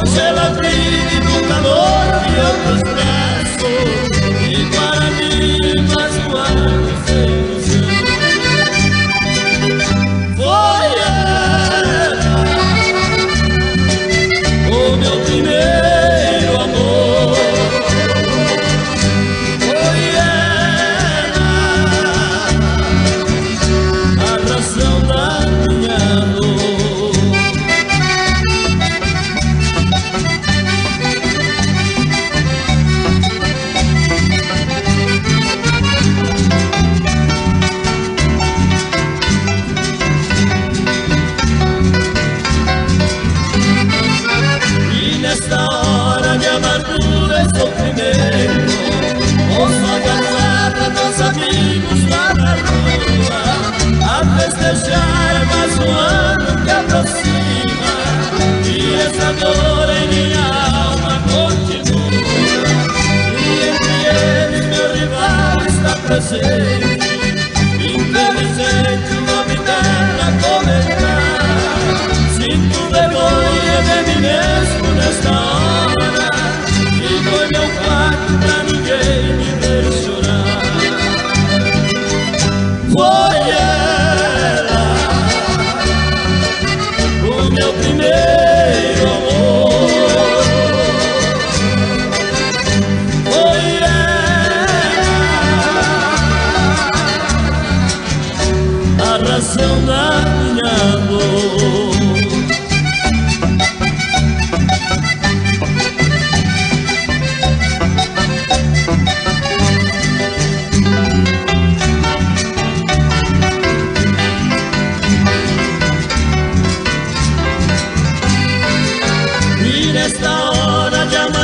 Hoje ela vive no calor de outros braços e para mim mais um ano sem ilusão. Foi ela, o meu primeiro amor. Foi ela, a razão da minha dor. Nesta hora de amargura e sofrimento, ouço a garrada dos amigos lá na rua, a festejar mais um ano que aproxima, e essa dor em minha alma continua. E entre eles meu rival está presente, inteligente, o nome dela comentar. Sinto vergonha de mim mesmo nesta hora, e vou em meu quarto pra ninguém me ver chorar. Foi ela, o meu primeiro amor. Foi ela, a razão da minha dor. Nesta hora de amar